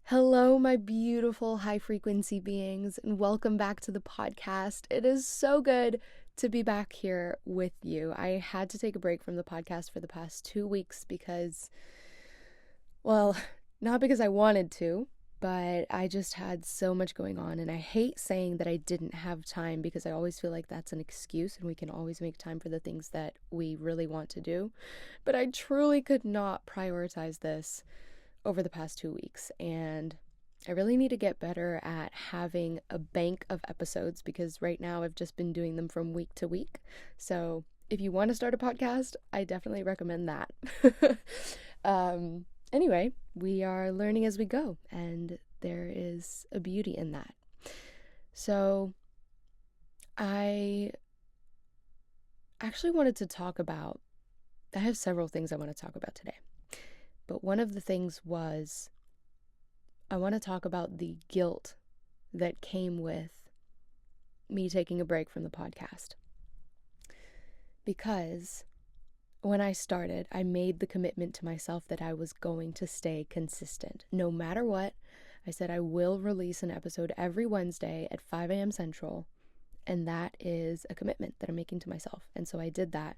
Hello, my beautiful high frequency beings, and welcome back to the podcast. It is so good to be back here with you. I had to take a break from the podcast for the past 2 weeks because, well, not because I wanted to, but I just had so much going on. And I hate saying that I didn't have time because I always feel like that's an excuse and we can always make time for the things that we really want to do. But I truly could not prioritize this over the past 2 weeks, and I really need to get better at having a bank of episodes because right now I've just been doing them from week to week. So if you want to start a podcast, I definitely recommend that. Anyway, we are learning as we go, and there is a beauty in that. So I actually wanted to talk about, I have several things I want to talk about today. But one of the things was I want to talk about the guilt that came with me taking a break from the podcast. Because when I started, I made the commitment to myself that I was going to stay consistent. No matter what, I said I will release an episode every Wednesday at 5 a.m. Central. And that is a commitment that I'm making to myself. And so I did that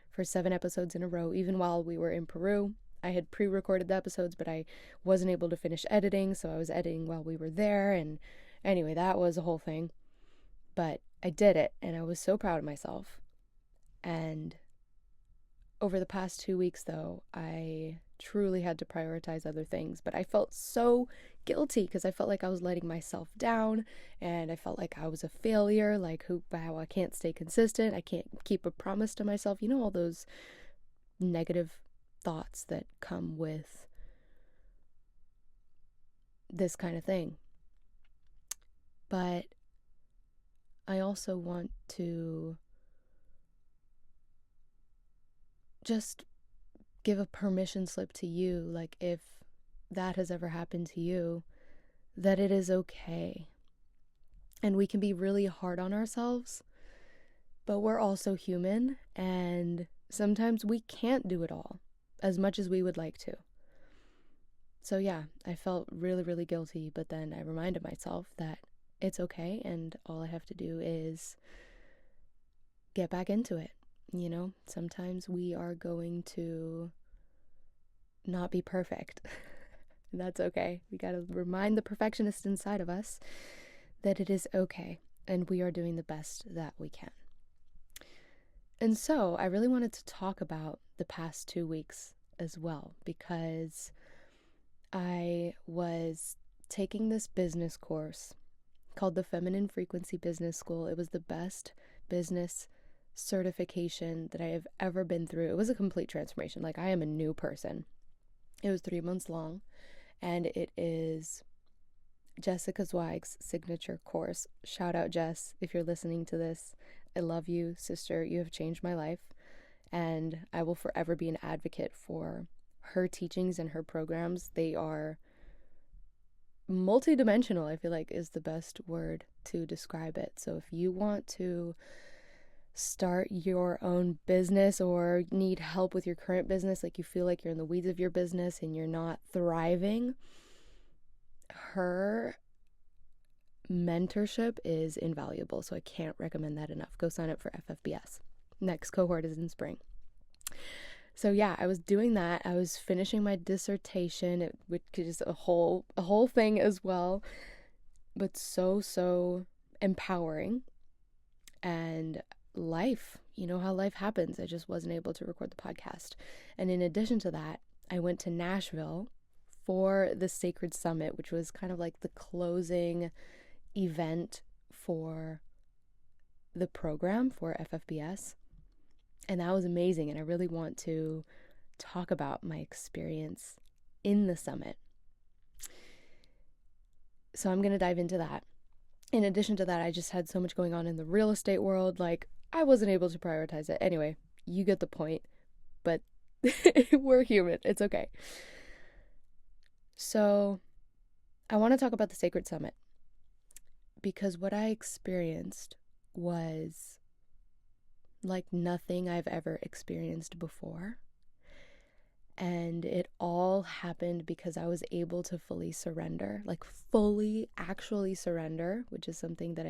for 7 episodes in a row, even while we were in Peru. I had pre-recorded the episodes, but I wasn't able to finish editing, so I was editing while we were there, and anyway, that was a whole thing. But I did it, and I was so proud of myself. And over the past 2 weeks, though, I truly had to prioritize other things, but I felt so guilty because I felt like I was letting myself down, and I felt like I was a failure, like how I can't stay consistent, I can't keep a promise to myself, all those negative thoughts that come with this kind of thing. But I also want to just give a permission slip to you, like if that has ever happened to you, that it is okay. And we can be really hard on ourselves, but we're also human, and sometimes we can't do it all as much as we would like to. So yeah, I felt really, really guilty, but then I reminded myself that it's okay, and all I have to do is get back into it. Sometimes we are going to not be perfect. That's okay. We got to remind the perfectionist inside of us that it is okay, and we are doing the best that we can. And so I really wanted to talk about the past 2 weeks as well, because I was taking this business course called the Feminine Frequency Business School. It was the best business certification that I have ever been through. It was a complete transformation. Like, I am a new person. It was 3 months long, and it is Jessica Zweig's signature course. Shout out, Jess, if you're listening to this. I love you, sister. You have changed my life, and I will forever be an advocate for her teachings and her programs. They are multidimensional, I feel like is the best word to describe it. So if you want to start your own business or need help with your current business, like you feel like you're in the weeds of your business and you're not thriving, her mentorship is invaluable. So I can't recommend that enough. Go sign up for FFBS. Next cohort is in spring. So yeah, I was doing that. I was finishing my dissertation, which is a whole thing as well, but so empowering. And life, how life happens. I just wasn't able to record the podcast. And in addition to that, I went to Nashville for the Sacred Summit, which was kind of like the closing event for the program for FFBS. And that was amazing. And I really want to talk about my experience in the summit. So I'm going to dive into that. In addition to that, I just had so much going on in the real estate world. Like, I wasn't able to prioritize it. Anyway, you get the point. But we're human. It's okay. So I want to talk about the Sacred Summit, because what I experienced was like nothing I've ever experienced before. And it all happened because I was able to fully surrender, like fully actually surrender, which is something that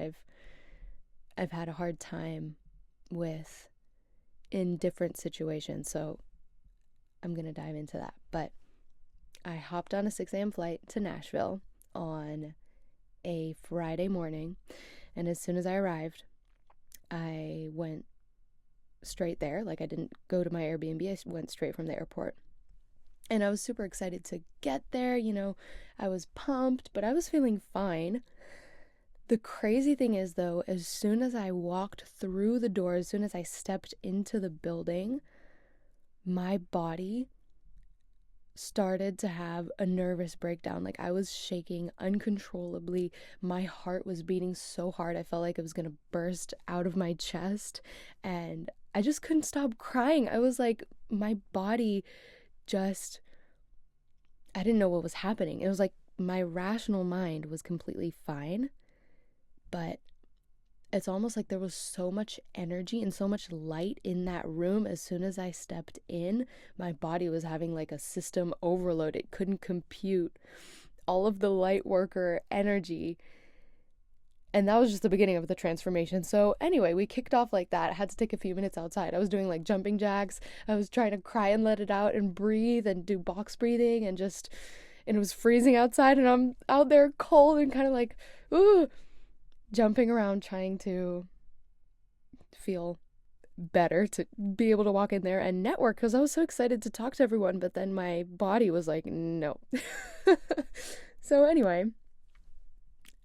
I've had a hard time with in different situations. So I'm going to dive into that. But I hopped on a 6 a.m. flight to Nashville on a Friday morning. And as soon as I arrived, I went straight there. Like, I didn't go to my Airbnb. I went straight from the airport. And I was super excited to get there. I was pumped, but I was feeling fine. The crazy thing is, though, as soon as I walked through the door, as soon as I stepped into the building, my body started to have a nervous breakdown. Like, I was shaking uncontrollably. My heart was beating so hard. I felt like it was going to burst out of my chest. And I just couldn't stop crying. I was like, my body just, I didn't know what was happening. It was like my rational mind was completely fine, but it's almost like there was so much energy and so much light in that room. As soon as I stepped in, my body was having like a system overload. It couldn't compute all of the light worker energy. And that was just the beginning of the transformation. So anyway, we kicked off like that. I had to take a few minutes outside. I was doing like jumping jacks. I was trying to cry and let it out and breathe and do box breathing and it was freezing outside and I'm out there cold and kind of like, ooh, jumping around trying to feel better to be able to walk in there and network because I was so excited to talk to everyone, but then my body was like, no. So anyway,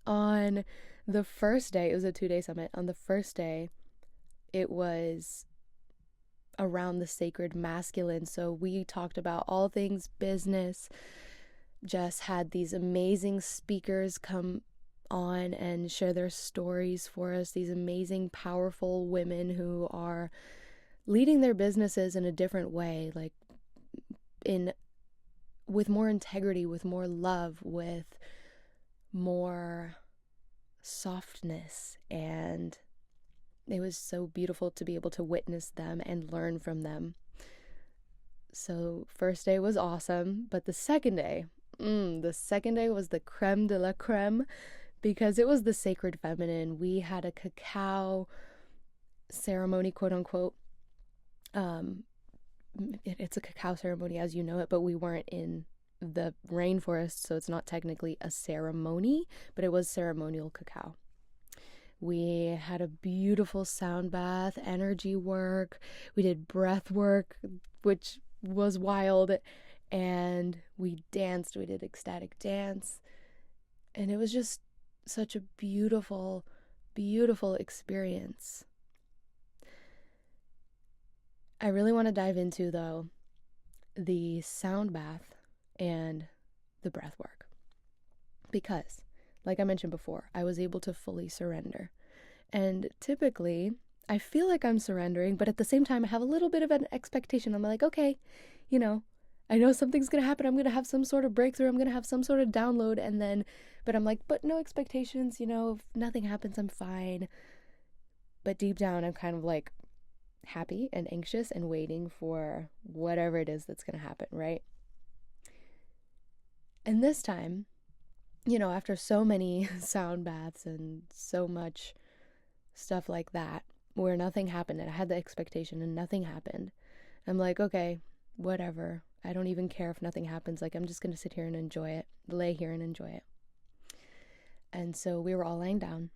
on the first day, it was a 2-day summit. On the first day, it was around the sacred masculine. So we talked about all things business, just had these amazing speakers come on and share their stories for us, these amazing, powerful women who are leading their businesses in a different way, like with more integrity, with more love, with more softness, and it was so beautiful to be able to witness them and learn from them. So first day was awesome, but the second day was the creme de la creme because it was the sacred feminine. We had a cacao ceremony, quote unquote. It's a cacao ceremony as you know it, but we weren't in the rainforest, so it's not technically a ceremony, but it was ceremonial cacao. We had a beautiful sound bath, energy work. We did breath work, which was wild, and we danced. We did ecstatic dance, and it was just such a beautiful, beautiful experience. I really want to dive into, though, the sound bath and the breath work because, like I mentioned before, I was able to fully surrender. And typically, I feel like I'm surrendering, but at the same time, I have a little bit of an expectation. I'm like, okay, I know something's going to happen. I'm going to have some sort of breakthrough. I'm going to have some sort of download. But I'm like, but no expectations, if nothing happens, I'm fine. But deep down, I'm kind of like happy and anxious and waiting for whatever it is that's going to happen, right? And this time, after so many sound baths and so much stuff like that, where nothing happened and I had the expectation and nothing happened, I'm like, okay, whatever. I don't even care if nothing happens. Like, I'm just going to sit here and enjoy it, lay here and enjoy it. And so we were all laying down.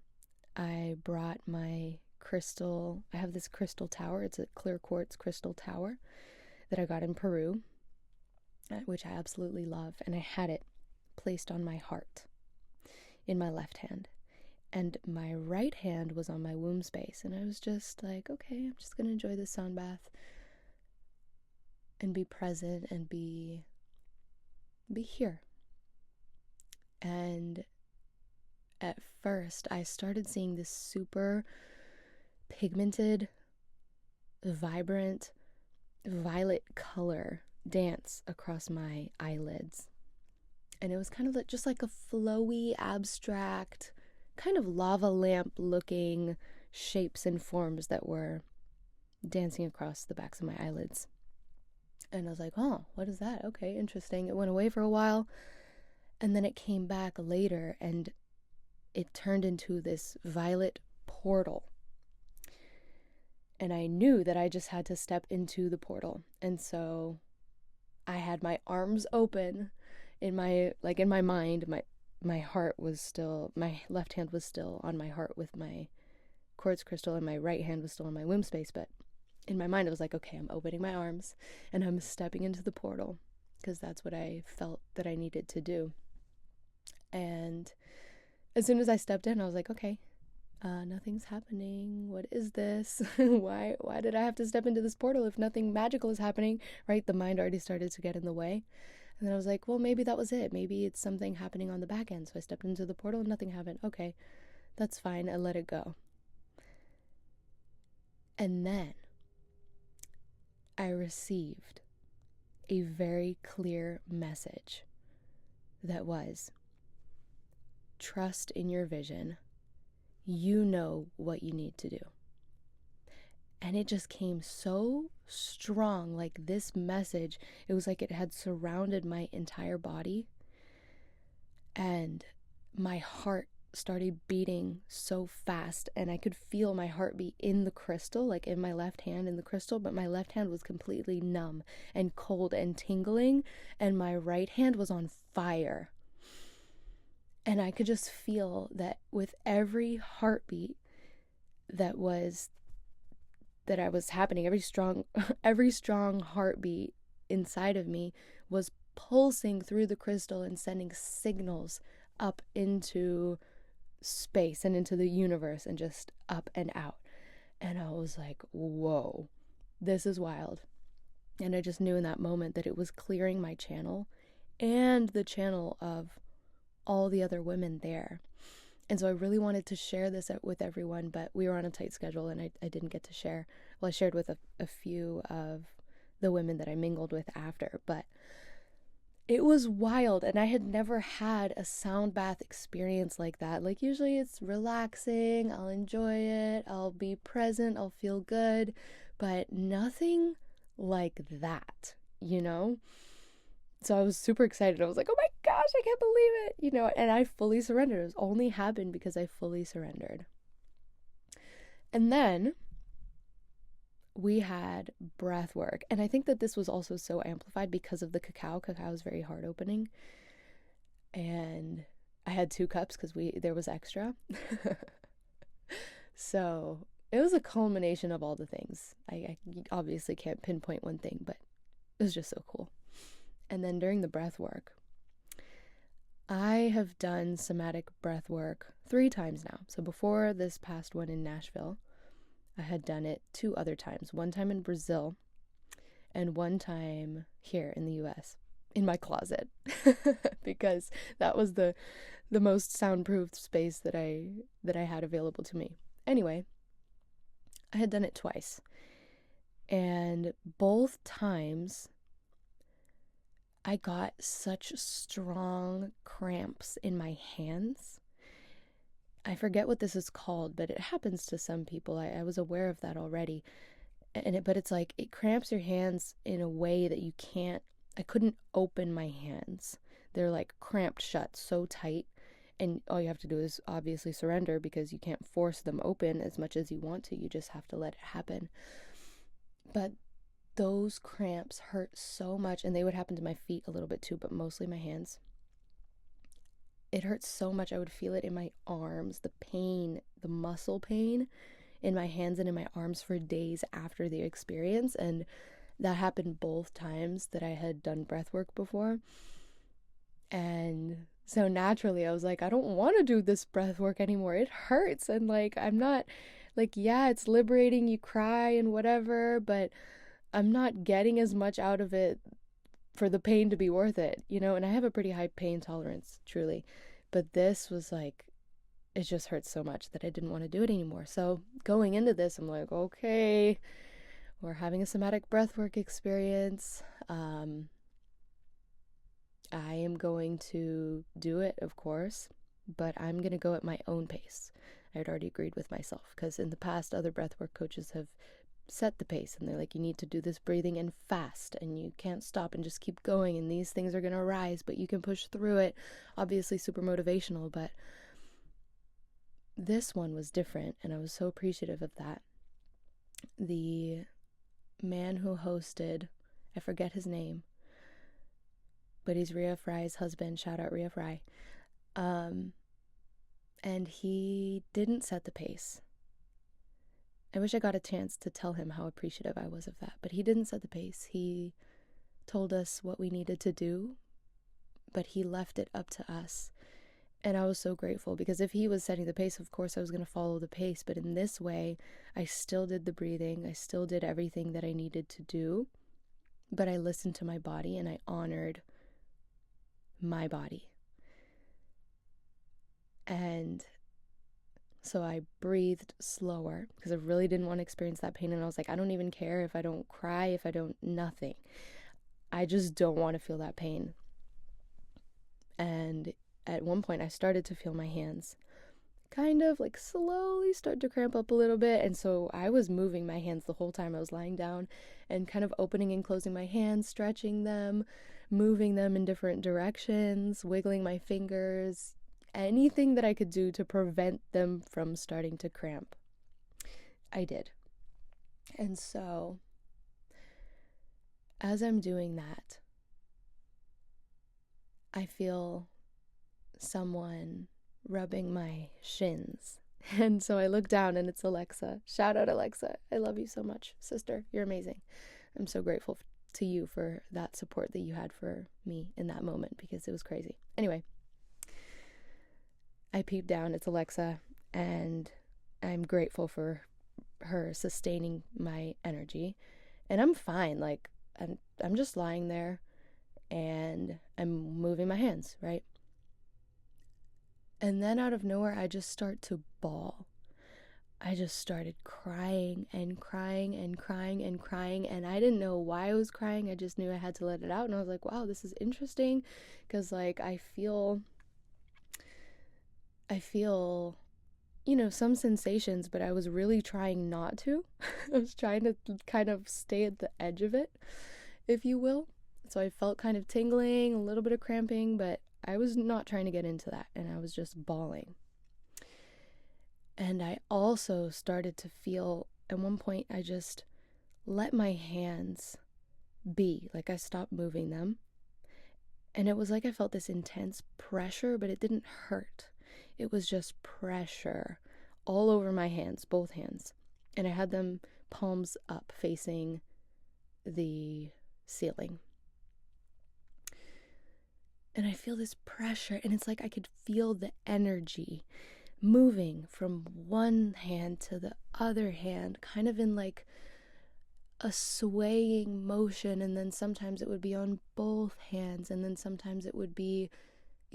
I brought my crystal. I have this crystal tower. It's a clear quartz crystal tower that I got in Peru, which I absolutely love. And I had it placed on my heart in my left hand. And my right hand was on my womb space. And I was just like, okay, I'm just going to enjoy this sound bath and be present and be here. And at first, I started seeing this super pigmented, vibrant, violet color dance across my eyelids. And it was kind of just like a flowy, abstract, kind of lava lamp looking shapes and forms that were dancing across the backs of my eyelids. And I was like, oh, what is that? Okay, interesting. It went away for a while, and then it came back later, and it turned into this violet portal. And I knew that I just had to step into the portal. And so I had my arms open in my mind. My heart was still, my left hand was still on my heart with my quartz crystal, and my right hand was still in my womb space. But in my mind, it was like, okay, I'm opening my arms and I'm stepping into the portal, because that's what I felt that I needed to do. And as soon as I stepped in, I was like, okay, nothing's happening. What is this? Why did I have to step into this portal if nothing magical is happening, right? The mind already started to get in the way. And then I was like, well, maybe that was it. Maybe it's something happening on the back end. So I stepped into the portal and nothing happened. Okay, that's fine. I let it go. And then I received a very clear message that was, trust in your vision. You know what you need to do. And it just came so strong, like this message. It was like it had surrounded my entire body. And my heart started beating so fast, and I could feel my heartbeat in the crystal, like in my left hand in the crystal, but my left hand was completely numb and cold and tingling, and my right hand was on fire. And I could just feel that with every heartbeat that I was happening, every strong heartbeat inside of me was pulsing through the crystal and sending signals up into space and into the universe and just up and out. And I was like, whoa, this is wild. And I just knew in that moment that it was clearing my channel and the channel of all the other women there. And so I really wanted to share this with everyone, but we were on a tight schedule and I didn't get to share. Well, I shared with a few of the women that I mingled with after, but it was wild. And I had never had a sound bath experience like that. Like, usually it's relaxing, I'll enjoy it, I'll be present, I'll feel good, but nothing like that, you know? So I was super excited. I was like, oh my gosh, I can't believe it, you know, and I fully surrendered. It was only happened because I fully surrendered. And then we had breath work. And I think that this was also so amplified because of the cacao. Cacao is very heart opening. And I had 2 cups because there was extra. So it was a culmination of all the things. I obviously can't pinpoint one thing, but it was just so cool. And then during the breath work, I have done somatic breath work 3 times now. So before this past one in Nashville, I had done it 2 other times. One time in Brazil and one time here in the US in my closet because that was the most soundproof space that I had available to me. Anyway, I had done it twice. And both times I got such strong cramps in my hands. I forget what this is called, but it happens to some people. I was aware of that already. But it's like it cramps your hands in a way that I couldn't open my hands. They're like cramped shut so tight. And all you have to do is obviously surrender, because you can't force them open as much as you want to. You just have to let it happen. But those cramps hurt so much, and they would happen to my feet a little bit too, but mostly my hands. It hurt so much. I would feel it in my arms, the pain, the muscle pain in my hands and in my arms for days after the experience. And that happened both times that I had done breath work before. And so naturally I was like, I don't want to do this breath work anymore. It hurts. And like, I'm not like, yeah, it's liberating. You cry and whatever, but I'm not getting as much out of it for the pain to be worth it, you know? And I have a pretty high pain tolerance, truly. But this was like, it just hurts so much that I didn't want to do it anymore. So going into this, I'm like, okay, we're having a somatic breathwork experience. I am going to do it, of course, but I'm going to go at my own pace. I had already agreed with myself, because in the past, other breathwork coaches have set the pace, and they're like, you need to do this breathing and fast, and you can't stop and just keep going, and these things are going to arise, but you can push through it. Obviously super motivational, but this one was different, and I was so appreciative of that. The man who hosted, I forget his name, but he's Rhea Fry's husband. Shout out Rhea Fry. And he didn't set the pace. I wish I got a chance to tell him how appreciative I was of that, but he didn't set the pace. He told us what we needed to do, but he left it up to us. And I was so grateful, because if he was setting the pace, of course I was going to follow the pace. But in this way, I still did the breathing. I still did everything that I needed to do. But I listened to my body, and I honored my body. And so I breathed slower, because I really didn't want to experience that pain. And I was like, I don't even care if I don't cry, if I don't, nothing. I just don't want to feel that pain. And at one point I started to feel my hands kind of like slowly start to cramp up a little bit. And so I was moving my hands the whole time I was lying down, and kind of opening and closing my hands, stretching them, moving them in different directions, wiggling my fingers, anything that I could do to prevent them from starting to cramp. I did. And so as I'm doing that, I feel someone rubbing my shins. And so I look down, and it's Alexa. Shout out Alexa. I love you so much, sister. You're amazing. I'm so grateful to you for that support that you had for me in that moment, because it was crazy. Anyway, I peep down, it's Alexa, and I'm grateful for her sustaining my energy. And I'm fine. Like, I'm just lying there, and I'm moving my hands, right? And then out of nowhere, I just start to bawl. I just started crying and crying and crying and crying, and I didn't know why I was crying. I just knew I had to let it out, and I was like, wow, this is interesting, because like I feel, some sensations, but I was really trying not to. I was trying to kind of stay at the edge of it, if you will. So I felt kind of tingling, a little bit of cramping, but I was not trying to get into that, and I was just bawling. And I also started to feel, at one point, I just let my hands be. Like, I stopped moving them. And it was like I felt this intense pressure, but it didn't hurt. It was just pressure all over my hands, both hands. And I had them palms up, facing the ceiling. And I feel this pressure, and it's like I could feel the energy moving from one hand to the other hand, kind of in like a swaying motion. And then sometimes it would be on both hands, and then sometimes it would be,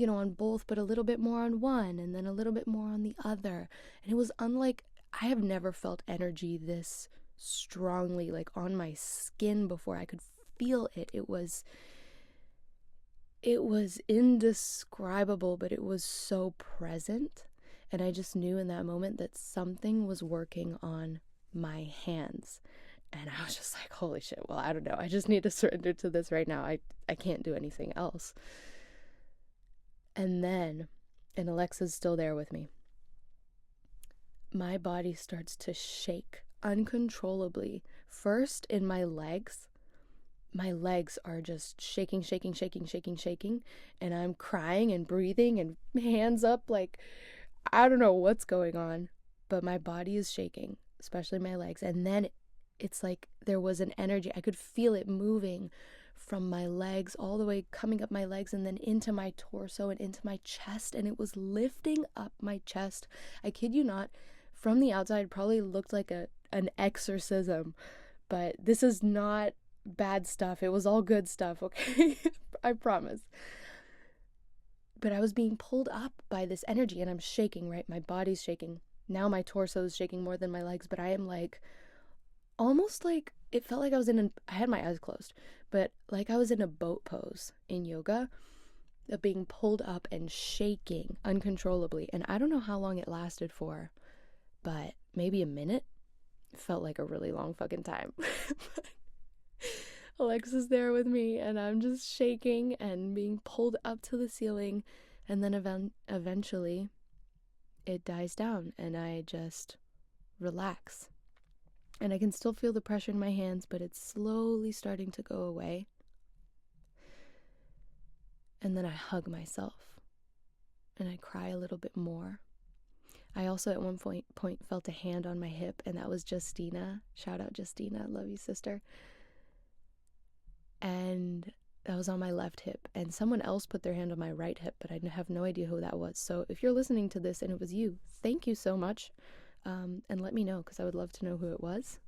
on both, but a little bit more on one, and then a little bit more on the other. And it was unlike, I have never felt energy this strongly, like on my skin before. I could feel it. It was indescribable, but it was so present. And I just knew in that moment that something was working on my hands. And I was just like, holy shit, well, I don't know. I just need to surrender to this right now. I can't do anything else. And then, and Alexa's still there with me, my body starts to shake uncontrollably. First in my legs. My legs are just shaking, and I'm crying and breathing and hands up, like, I don't know what's going on, but my body is shaking, especially my legs. And then it's like there was an energy. I could feel it moving from my legs all the way, coming up my legs, and then into my torso and into my chest, and it was lifting up my chest. I kid you not, from the outside, probably looked like an exorcism, but this is not bad stuff. It was all good stuff, okay? I promise. But I was being pulled up by this energy, and I'm shaking, right? My body's shaking. Now my torso is shaking more than my legs, but I am like, almost like, it felt like I was I had my eyes closed, but like I was in a boat pose in yoga, being pulled up and shaking uncontrollably. And I don't know how long it lasted for, but maybe a minute. felt like a really long fucking time. But Alexa's there with me, and I'm just shaking and being pulled up to the ceiling, and then eventually it dies down, and I just relax. And I can still feel the pressure in my hands, but it's slowly starting to go away. And then I hug myself, and I cry a little bit more. I also at one point felt a hand on my hip, and that was Justina. Shout out Justina, love you, sister. And that was on my left hip, and someone else put their hand on my right hip, but I have no idea who that was. So if you're listening to this and it was you, thank you so much, and let me know, because I would love to know who it was.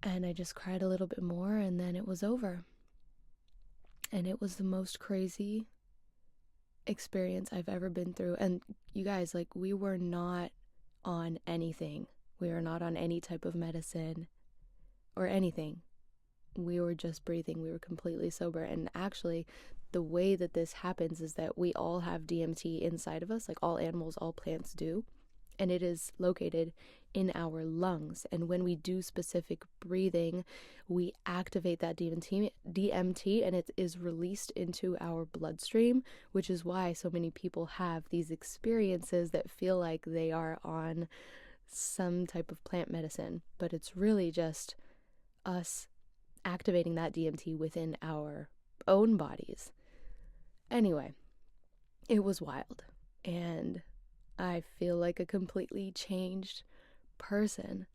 And I just cried a little bit more, and then it was over. And it was the most crazy experience I've ever been through. And you guys, like, we were not on anything. We were not on any type of medicine or anything. We were just breathing. We were completely sober. And actually, the way that this happens is that we all have DMT inside of us, like all animals, all plants do. And it is located in our lungs. And when we do specific breathing, we activate that DMT, and it is released into our bloodstream, which is why so many people have these experiences that feel like they are on some type of plant medicine. But it's really just us activating that DMT within our own bodies. Anyway, it was wild, and I feel like a completely changed person.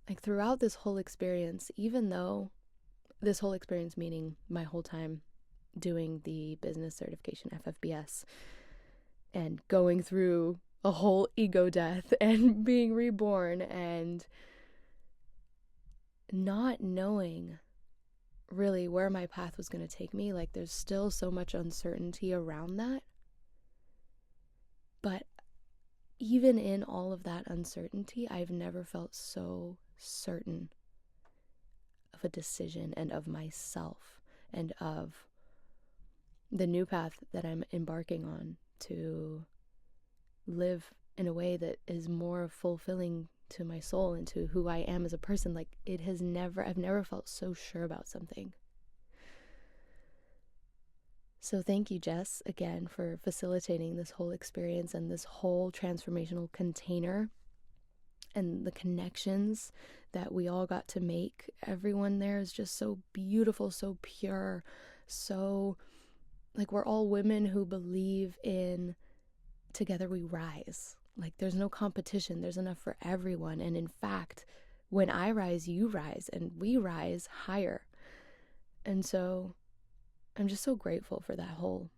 Like, throughout this whole experience, even though this whole experience, meaning my whole time doing the business certification, FFBS, and going through a whole ego death and being reborn and not knowing really where my path was going to take me, like, there's still so much uncertainty around that. But even in all of that uncertainty, I've never felt so certain of a decision and of myself and of the new path that I'm embarking on to live in a way that is more fulfilling to my soul and to who I am as a person. Like, I've never felt so sure about something. So thank you, Jess, again, for facilitating this whole experience and this whole transformational container and the connections that we all got to make. Everyone there is just so beautiful, so pure, so, like, we're all women who believe in together we rise. Like, there's no competition. There's enough for everyone. And in fact, when I rise, you rise, and we rise higher. And so I'm just so grateful for that whole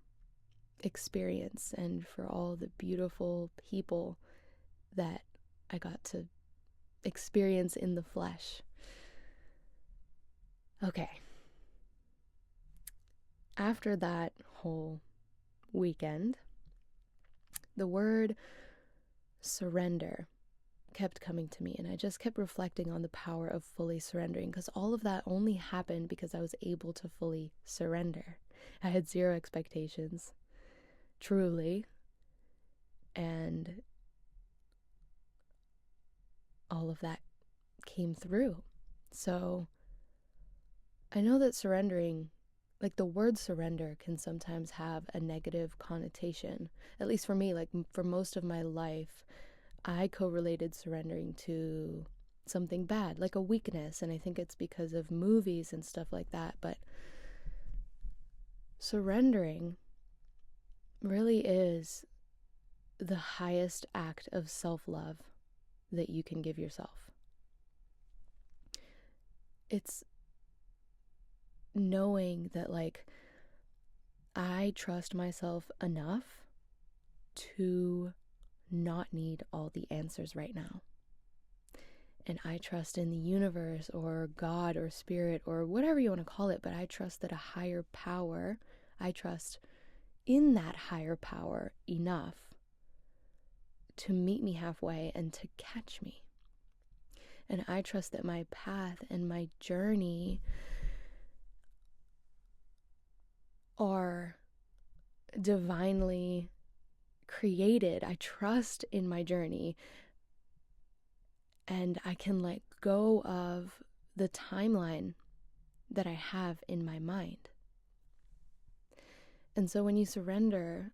experience and for all the beautiful people that I got to experience in the flesh. Okay. After that whole weekend, the word surrender kept coming to me, and I just kept reflecting on the power of fully surrendering, because all of that only happened because I was able to fully surrender. I had zero expectations, truly, and all of that came through. So I know that surrendering, like, the word surrender can sometimes have a negative connotation, at least for me. Like, for most of my life, I correlated surrendering to something bad, like a weakness, and I think it's because of movies and stuff like that. But surrendering really is the highest act of self-love that you can give yourself. It's knowing that, like, I trust myself enough to not need all the answers right now. And I trust in the universe or God or spirit or whatever you want to call it, but I trust that a higher power, I trust in that higher power enough to meet me halfway and to catch me. And I trust that my path and my journey are divinely created. I trust in my journey. and I can let go of the timeline that I have in my mind. And so when you surrender,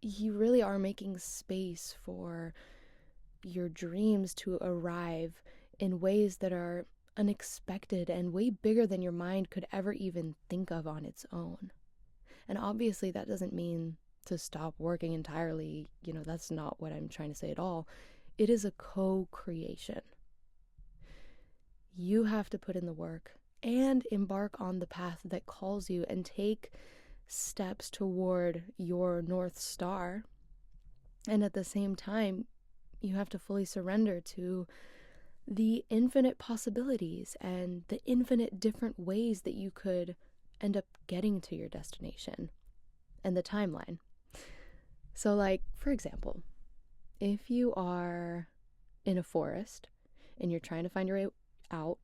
you really are making space for your dreams to arrive in ways that are unexpected and way bigger than your mind could ever even think of on its own. And obviously that doesn't mean to stop working entirely. That's not what I'm trying to say at all. It is a co-creation. You have to put in the work and embark on the path that calls you and take steps toward your North Star. And at the same time, you have to fully surrender to the infinite possibilities and the infinite different ways that you could end up getting to your destination and the timeline. So, like, for example, if you are in a forest and you're trying to find your way out,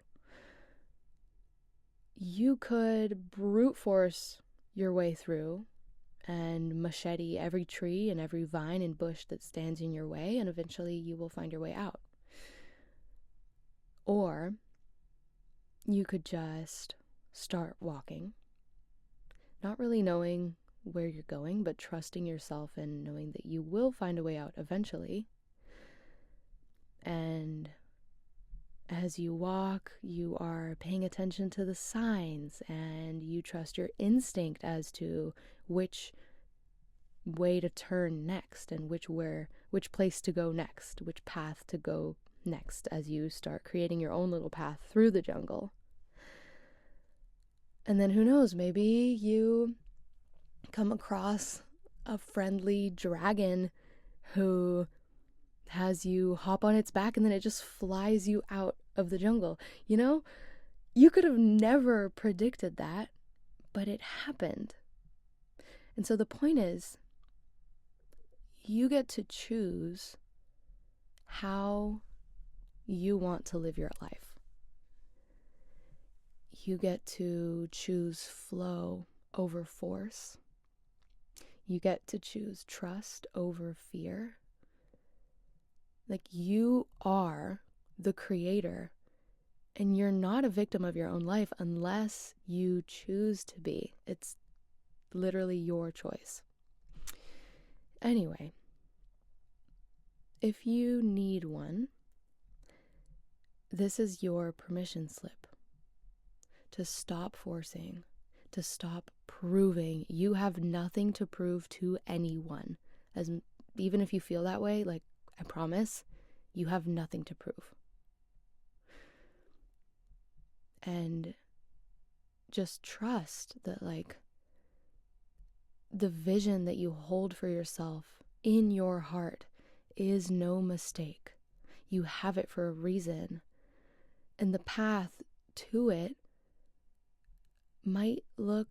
you could brute force your way through and machete every tree and every vine and bush that stands in your way, and eventually you will find your way out. Or you could just start walking, not really knowing where you're going, but trusting yourself and knowing that you will find a way out eventually. And as you walk, you are paying attention to the signs and you trust your instinct as to which way to turn next and which place to go next, which path to go next, as you start creating your own little path through the jungle. And then who knows, maybe you come across a friendly dragon who has you hop on its back and then it just flies you out of the jungle. You could have never predicted that, but it happened. And so the point is, you get to choose how you want to live your life. You get to choose flow over force. You get to choose trust over fear. Like, you are the creator, and you're not a victim of your own life unless you choose to be. It's literally your choice. Anyway, if you need one, this is your permission slip to stop forcing, to stop proving. You have nothing to prove to anyone. Even if you feel that way, like, I promise, you have nothing to prove. And just trust that, like, the vision that you hold for yourself in your heart is no mistake. You have it for a reason. And the path to it might look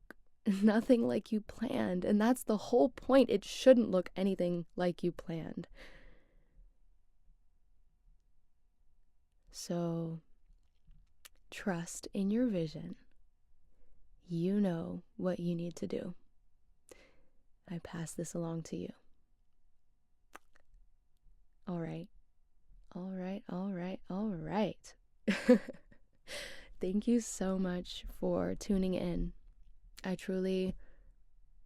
nothing like you planned. And that's the whole point. It shouldn't look anything like you planned. So trust in your vision. You know what you need to do. I pass this along to you. All right. Thank you so much for tuning in. I truly,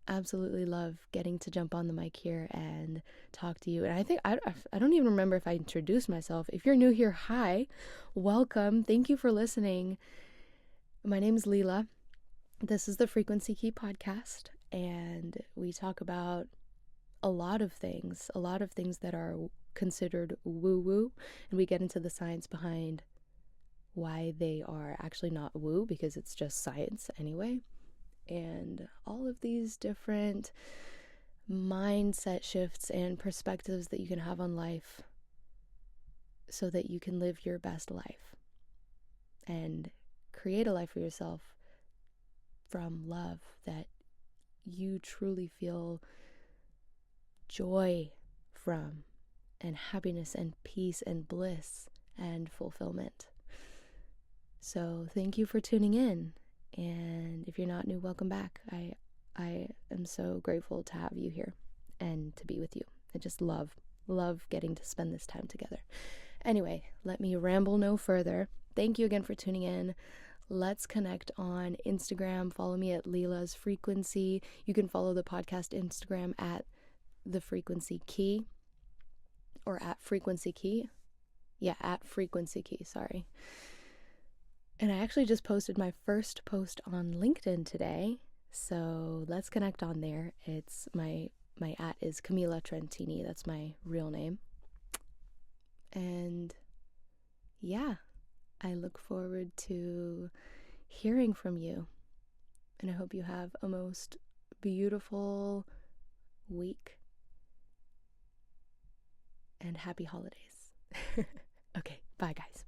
absolutely love getting to jump on the mic here and talk to you. And I think, I don't even remember if I introduced myself. If you're new here, hi, welcome. Thank you for listening. My name is Leela. This is the Frequency Key podcast, and we talk about a lot of things that are considered woo-woo, and we get into the science behind why they are actually not woo, because it's just science anyway. And all of these different mindset shifts and perspectives that you can have on life so that you can live your best life and create a life for yourself from love that you truly feel joy from, and happiness and peace and bliss and fulfillment. So thank you for tuning in. And if you're not new, welcome back. I am so grateful to have you here and to be with you. I just love getting to spend this time together. Anyway, let me ramble no further. Thank you again for tuning in. Let's connect on Instagram. Follow me at Leela's Frequency. You can follow the podcast Instagram at The Frequency Key, or at Frequency Key. Yeah, at Frequency Key, sorry. And I actually just posted my first post on LinkedIn today, so let's connect on there. It's my at is Camila Trentini. That's my real name. And yeah, I look forward to hearing from you. And I hope you have a most beautiful week. And happy holidays. Okay, bye guys.